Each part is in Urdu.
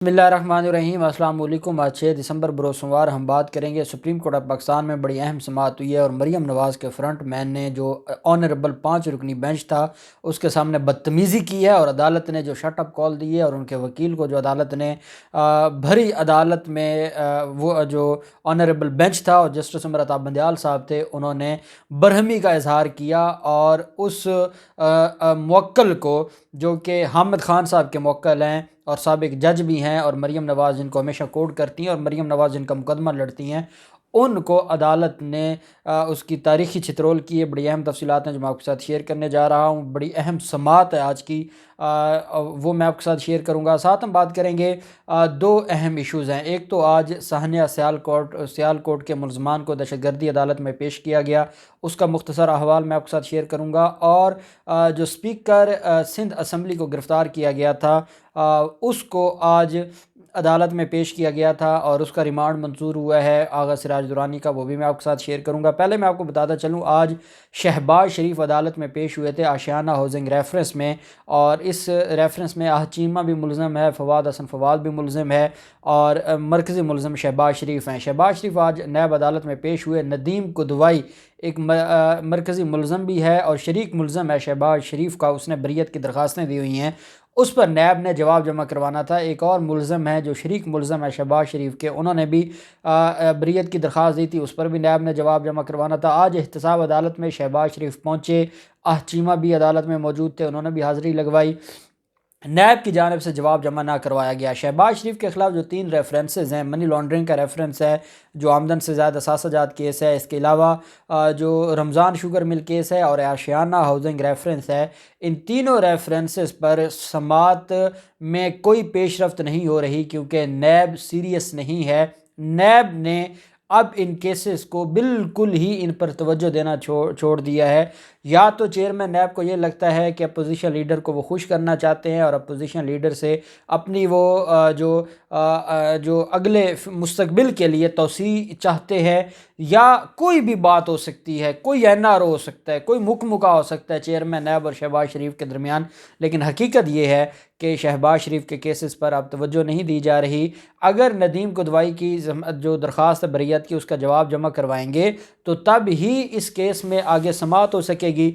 بسم اللہ الرحمن الرحیم۔ السلام علیکم۔ آج 6 دسمبر بروز سوموار ہم بات کریں گے سپریم کورٹ آف پاکستان میں بڑی اہم سماعت ہوئی ہے اور مریم نواز کے فرنٹ مین نے جو آنریبل 5 رکنی بینچ تھا اس کے سامنے بدتمیزی کی ہے، اور عدالت نے جو شٹ اپ کال دی ہے اور ان کے وکیل کو جو عدالت نے بھری عدالت میں وہ جو آنریبل بینچ تھا اور جسٹس عمر عطا بندیال صاحب تھے انہوں نے برہمی کا اظہار کیا، اور اس موکل کو جو کہ حامد خان صاحب کے موکل ہیں اور سابق جج بھی ہیں، اور مریم نواز جن کو ہمیشہ کوٹ کرتی ہیں اور مریم نواز جن کا مقدمہ لڑتی ہیں، ان کو عدالت نے اس کی تاریخی چھترول کی ہے۔ بڑی اہم تفصیلات ہیں جو میں آپ کے ساتھ شیئر کرنے جا رہا ہوں۔ بڑی اہم سماعت ہے آج کی، وہ میں آپ کے ساتھ شیئر کروں گا۔ ساتھ ہم بات کریں گے دو اہم ایشوز ہیں۔ ایک تو آج سہنیہ سیالکوٹ کے ملزمان کو دہشت گردی عدالت میں پیش کیا گیا، اس کا مختصر احوال میں آپ کے ساتھ شیئر کروں گا، اور جو اسپیکر سندھ اسمبلی کو گرفتار کیا گیا تھا اس کو آج عدالت میں پیش کیا گیا تھا اور اس کا ریمانڈ منظور ہوا ہے آغا سراج درانی کا، وہ بھی میں آپ کے ساتھ شیئر کروں گا۔ پہلے میں آپ کو بتاتا چلوں، آج شہباز شریف عدالت میں پیش ہوئے تھے آشیانہ ہاؤسنگ ریفرنس میں، اور اس ریفرنس میں چیمہ بھی ملزم ہے، فواد حسن فواد بھی ملزم ہے، اور مرکزی ملزم شہباز شریف ہیں۔ شہباز شریف آج نیب عدالت میں پیش ہوئے۔ ندیم کدوئی ایک مرکزی ملزم بھی ہے اور شریک ملزم ہے شہباز شریف کا، اس نے بریت کی درخواستیں دی ہوئی ہیں، اس پر نیب نے جواب جمع کروانا تھا۔ ایک اور ملزم ہے جو شریک ملزم ہے شہباز شریف کے، انہوں نے بھی بریت کی درخواست دی تھی، اس پر بھی نیب نے جواب جمع کروانا تھا۔ آج احتساب عدالت میں شہباز شریف پہنچے، چیمہ بھی عدالت میں موجود تھے، انہوں نے بھی حاضری لگوائی۔ نیب کی جانب سے جواب جمع نہ کروایا گیا۔ شہباز شریف کے خلاف جو 3 ریفرنسز ہیں، منی لانڈرنگ کا ریفرنس ہے، جو آمدن سے زائد اثاثہ جات کیس ہے، اس کے علاوہ جو رمضان شوگر مل کیس ہے اور آشیانہ ہاؤسنگ ریفرنس ہے، ان تینوں ریفرنسز پر سماعت میں کوئی پیش رفت نہیں ہو رہی، کیونکہ نیب سیریس نہیں ہے۔ نیب نے اب ان کیسز کو بالکل ہی ان پر توجہ دینا چھوڑ دیا ہے۔ یا تو چیئرمین نیب کو یہ لگتا ہے کہ اپوزیشن لیڈر کو وہ خوش کرنا چاہتے ہیں اور اپوزیشن لیڈر سے اپنی وہ جو اگلے مستقبل کے لیے توسیع چاہتے ہیں، یا کوئی بھی بات ہو سکتی ہے، کوئی این آر او ہو سکتا ہے، کوئی مکہ ہو سکتا ہے چیئرمین نیب اور شہباز شریف کے درمیان، لیکن حقیقت یہ ہے کہ شہباز شریف کے کیسز پر اب توجہ نہیں دی جا رہی۔ اگر ندیم کدوئی کی جو درخواست بریت کی اس کا جواب جمع کروائیں گے تو تب ہی اس کیس میں آگے سماعت ہو سکے گی۔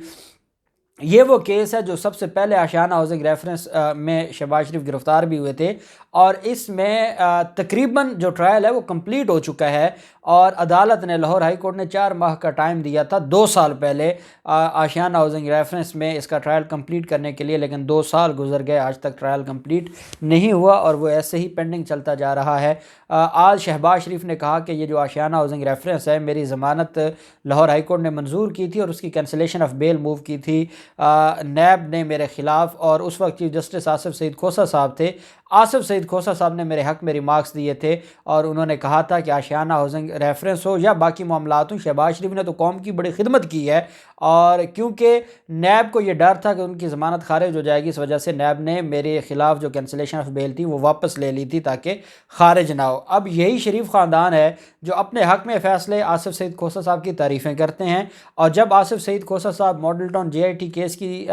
یہ وہ کیس ہے جو سب سے پہلے آشیانہ ہاؤسنگ ریفرنس میں شہباز شریف گرفتار بھی ہوئے تھے، اور اس میں تقریباً جو ٹرائل ہے وہ کمپلیٹ ہو چکا ہے، اور عدالت نے لاہور ہائی کورٹ نے 4 ماہ کا ٹائم دیا تھا 2 سال پہلے آشیانہ ہاؤسنگ ریفرنس میں اس کا ٹرائل کمپلیٹ کرنے کے لیے، لیکن 2 سال گزر گئے، آج تک ٹرائل کمپلیٹ نہیں ہوا اور وہ ایسے ہی پینڈنگ چلتا جا رہا ہے۔ آج شہباز شریف نے کہا کہ یہ جو آشیانہ ہاؤسنگ ریفرنس ہے، میری ضمانت لاہور ہائی کورٹ نے منظور کی تھی اور اس کی کینسلیشن آف بیل موو کی تھی نیب نے میرے خلاف، اور اس وقت چیف جسٹس آصف سعید کھوسہ صاحب تھے۔ آصف سعید کھوسہ صاحب نے میرے حق میں ریمارکس دیے تھے، اور انہوں نے کہا تھا کہ آشیانہ ہاؤسنگ ریفرنس ہو یا باقی معاملات ہوں، شہباز شریف نے تو قوم کی بڑی خدمت کی ہے، اور کیونکہ نیب کو یہ ڈر تھا کہ ان کی ضمانت خارج ہو جائے گی، اس وجہ سے نیب نے میرے خلاف جو کینسلیشن آف بیل تھی وہ واپس لے لی تھی تاکہ خارج نہ ہو۔ اب یہی شریف خاندان ہے جو اپنے حق میں فیصلے آصف سعید کھوسہ صاحب کی تعریفیں کرتے ہیں، اور جب آصف سعید کھوسہ صاحب model town J I T case کی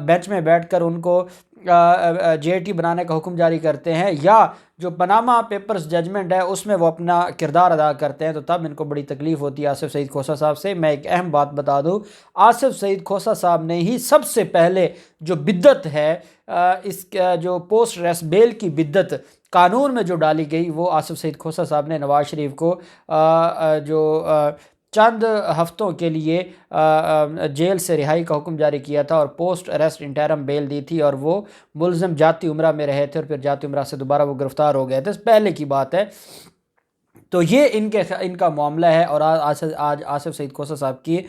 بینچ میں بیٹھ کر ان کو جے آئی ٹی بنانے کا حکم جاری کرتے ہیں، یا جو پاناما پیپرز ججمنٹ ہے اس میں وہ اپنا کردار ادا کرتے ہیں، تو تب ان کو بڑی تکلیف ہوتی ہے آصف سعید کھوسہ صاحب سے۔ میں ایک اہم بات بتا دوں، آصف سعید کھوسہ صاحب نے ہی سب سے پہلے جو بدعت ہے، اس جو پوسٹ ریسٹ بیل کی بدعت قانون میں جو ڈالی گئی، وہ آصف سعید کھوسہ صاحب نے نواز شریف کو جو چند ہفتوں کے لیے جیل سے رہائی کا حکم جاری کیا تھا اور پوسٹ اریسٹ انٹرم بیل دی تھی، اور وہ ملزم جاتی عمرہ میں رہے تھے اور پھر جاتی عمرہ سے دوبارہ وہ گرفتار ہو گئے تھے، پہلے کی بات ہے۔ تو یہ ان کا معاملہ ہے، اور آج آصف سعید کھوسہ صاحب کی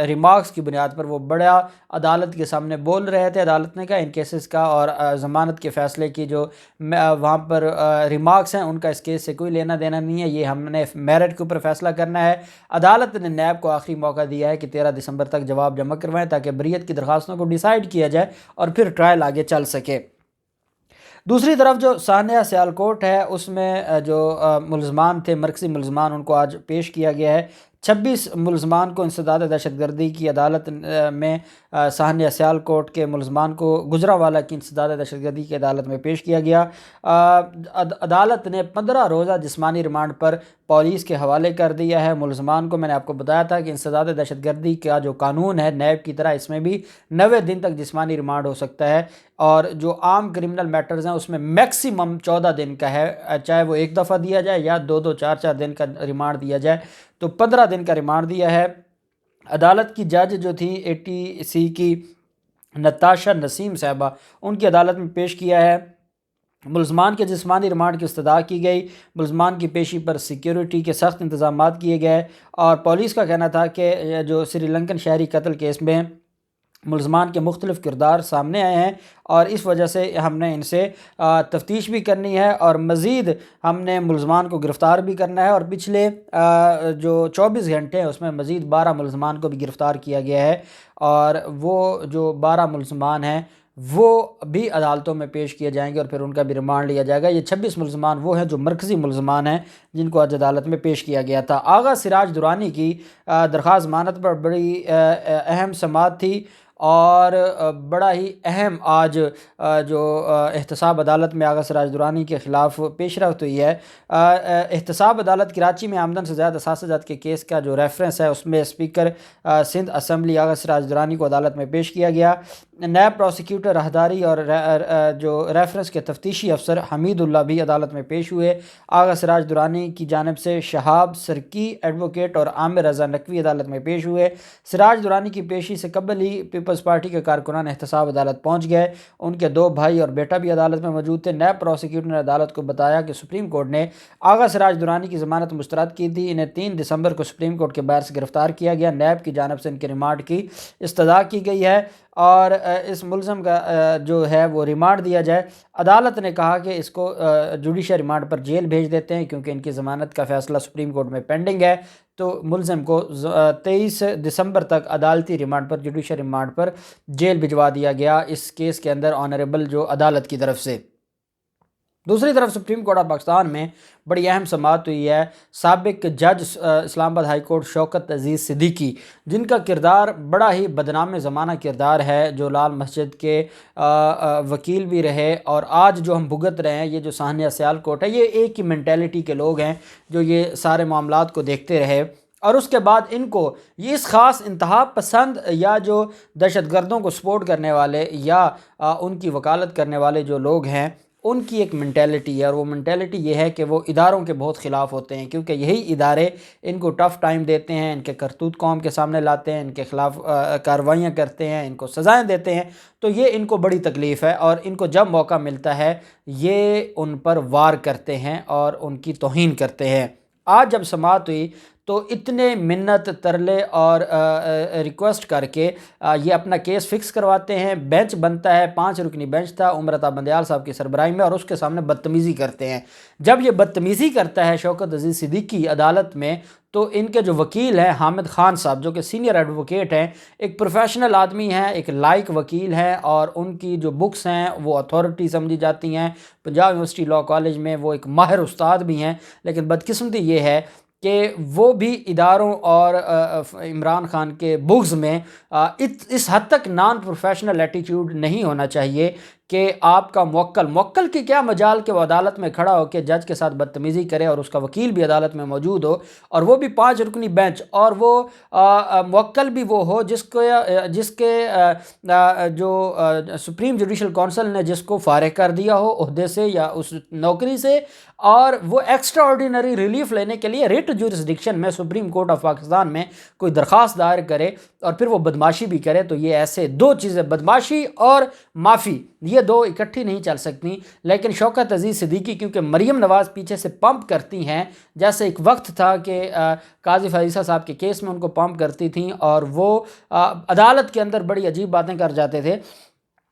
ریمارکس کی بنیاد پر وہ بڑا عدالت کے سامنے بول رہے تھے۔ عدالت نے کہا ان کیسز کا اور ضمانت کے فیصلے کی جو وہاں پر ریمارکس ہیں ان کا اس کیس سے کوئی لینا دینا نہیں ہے، یہ ہم نے میرٹ کے اوپر فیصلہ کرنا ہے۔ عدالت نے نیب کو آخری موقع دیا ہے کہ 13 دسمبر تک جواب جمع کروائیں تاکہ بریت کی درخواستوں کو ڈیسائیڈ کیا جائے اور پھر ٹرائل آگے چل سکے۔ دوسری طرف جو سانحہ سیالکوٹ ہے اس میں جو ملزمان تھے، مرکزی ملزمان، ان کو آج پیش کیا گیا ہے۔ 26 ملزمان کو انسداد دہشت گردی کی عدالت میں سہانیہ سیال کوٹ کے ملزمان کو گجرانوالہ کی انسداد دہشت گردی کی عدالت میں پیش کیا گیا۔ عدالت نے 15 روزہ جسمانی ریمانڈ پر پولیس کے حوالے کر دیا ہے۔ ملزمان کو میں نے آپ کو بتایا تھا کہ انسداد دہشت گردی کا جو قانون ہے نیب کی طرح اس میں بھی 90 دن تک جسمانی ریمانڈ ہو سکتا ہے، اور جو عام کرمنل میٹرز ہیں اس میں میکسیمم 14 دن کا ہے، چاہے وہ ایک دفعہ دیا جائے یا 2 4 دن کا ریمانڈ دیا جائے، تو 15 دن کا ریمانڈ دیا ہے۔ عدالت کی جج جو تھی ATC کی نتاشا نسیم صاحبہ، ان کی عدالت میں پیش کیا ہے۔ ملزمان کے جسمانی ریمانڈ کی استدعا کی گئی۔ ملزمان کی پیشی پر سیکیورٹی کے سخت انتظامات کیے گئے، اور پولیس کا کہنا تھا کہ جو سری لنکن شہری قتل کیس میں ملزمان کے مختلف کردار سامنے آئے ہیں، اور اس وجہ سے ہم نے ان سے تفتیش بھی کرنی ہے، اور مزید ہم نے ملزمان کو گرفتار بھی کرنا ہے، اور پچھلے جو 24 گھنٹے ہیں اس میں مزید 12 ملزمان کو بھی گرفتار کیا گیا ہے، اور وہ جو 12 ملزمان ہیں وہ بھی عدالتوں میں پیش کیے جائیں گے، اور پھر ان کا بھی ریمانڈ لیا جائے گا۔ یہ 26 ملزمان وہ ہیں جو مرکزی ملزمان ہیں جن کو آج عدالت میں پیش کیا گیا تھا۔ آغا سراج درانی کی درخواست ضمانت پر بڑی اہم سماعت تھی، اور بڑا ہی اہم آج جو احتساب عدالت میں آغا سراج درانی کے خلاف پیش رفت ہوئی ہے۔ احتساب عدالت کراچی میں آمدن سے زائد اثاثہ جات کے کیس کا جو ریفرنس ہے اس میں اسپیکر سندھ اسمبلی آغا سراج درانی کو عدالت میں پیش کیا گیا۔ نیب پروسیکیوٹر راہداری اور جو ریفرنس کے تفتیشی افسر حمید اللہ بھی عدالت میں پیش ہوئے۔ آغا سراج درانی کی جانب سے شہاب سرکی ایڈوکیٹ اور عامر رضا نقوی عدالت میں پیش ہوئے۔ سراج درانی کی پیشی سے قبل ہی پیپلز پارٹی کے کارکنان احتساب عدالت پہنچ گئے، ان کے 2 بھائی اور بیٹا بھی عدالت میں موجود تھے۔ نیب پروسیکیوٹر نے عدالت کو بتایا کہ سپریم کورٹ نے آغا سراج درانی کی ضمانت مسترد کی تھی، انہیں 3 دسمبر کو سپریم کورٹ کے باہر سے گرفتار کیا گیا۔ نیب کی جانب سے ان کے ریمانڈ کی استدعا کی گئی ہے، اور اس ملزم کا جو ہے وہ ریمانڈ دیا جائے۔ عدالت نے کہا کہ اس کو جوڈیشل ریمانڈ پر جیل بھیج دیتے ہیں، کیونکہ ان کی ضمانت کا فیصلہ سپریم کورٹ میں پینڈنگ ہے، تو ملزم کو 23 دسمبر تک عدالتی ریمانڈ پر جوڈیشل ریمانڈ پر جیل بھجوا دیا گیا اس کیس کے اندر آنریبل جو عدالت کی طرف سے۔ دوسری طرف سپریم کورٹ آف پاکستان میں بڑی اہم سماعت ہوئی ہے۔ سابق جج اسلام آباد ہائی کورٹ شوکت عزیز صدیقی، جن کا کردار بڑا ہی بدنام زمانہ کردار ہے، جو لال مسجد کے وکیل بھی رہے، اور آج جو ہم بھگت رہے ہیں یہ جو سہانیہ سیال کورٹ ہے، یہ ایک ہی مینٹیلٹی کے لوگ ہیں جو یہ سارے معاملات کو دیکھتے رہے، اور اس کے بعد ان کو یہ اس خاص انتہا پسند یا جو دہشت گردوں کو سپورٹ کرنے والے یا ان کی وکالت کرنے والے جو لوگ ہیں ان کی ایک منٹیلٹی ہے، اور وہ منٹیلٹی یہ ہے کہ وہ اداروں کے بہت خلاف ہوتے ہیں، کیونکہ یہی ادارے ان کو ٹف ٹائم دیتے ہیں، ان کے کرتوت قوم کے سامنے لاتے ہیں، ان کے خلاف کارروائیاں کرتے ہیں، ان کو سزائیں دیتے ہیں، تو یہ ان کو بڑی تکلیف ہے، اور ان کو جب موقع ملتا ہے یہ ان پر وار کرتے ہیں اور ان کی توہین کرتے ہیں۔ آج جب سماعت ہوئی تو اتنے منت ترلے اور ریکویسٹ کر کے یہ اپنا کیس فکس کرواتے ہیں۔ بینچ بنتا ہے، 5 رکنی بینچ تھا عمر عطا بندیال صاحب کی سربراہی میں، اور اس کے سامنے بدتمیزی کرتے ہیں۔ جب یہ بدتمیزی کرتا ہے شوکت عزیز صدیقی عدالت میں، تو ان کے جو وکیل ہیں حامد خان صاحب، جو کہ سینئر ایڈوکیٹ ہیں، ایک پروفیشنل آدمی ہیں، ایک لائق وکیل ہیں، اور ان کی جو بکس ہیں وہ اتھارٹی سمجھی جاتی ہیں پنجاب یونیورسٹی لاء کالج میں، وہ ایک ماہر استاد بھی ہیں، لیکن بدقسمتی یہ ہے کہ وہ بھی اداروں اور عمران خان کے بغض میں اس حد تک نان پروفیشنل ایٹیٹیوڈ نہیں ہونا چاہیے کہ آپ کا موکل کی کیا مجال کہ وہ عدالت میں کھڑا ہو کے جج کے ساتھ بدتمیزی کرے، اور اس کا وکیل بھی عدالت میں موجود ہو، اور وہ بھی 5 رکنی بینچ، اور وہ موکل بھی وہ ہو جس کے جو سپریم جوڈیشل کونسل نے جس کو فارغ کر دیا ہو عہدے سے یا اس نوکری سے، اور وہ ایکسٹرا آرڈینری ریلیف لینے کے لیے ریٹ جورسڈکشن میں سپریم کورٹ آف پاکستان میں کوئی درخواست دائر کرے، اور پھر وہ بدماشی بھی کرے، تو یہ ایسے 2 چیزیں، بدماشی اور معافی، یہ 2 اکٹھی نہیں چل سکتی۔ لیکن شوکت عزیز صدیقی کیونکہ مریم نواز پیچھے سے پمپ کرتی ہیں، جیسے ایک وقت تھا کہ قاضی فریسہ صاحب کے کیس میں ان کو پمپ کرتی تھیں، اور وہ عدالت کے اندر بڑی عجیب باتیں کر جاتے تھے،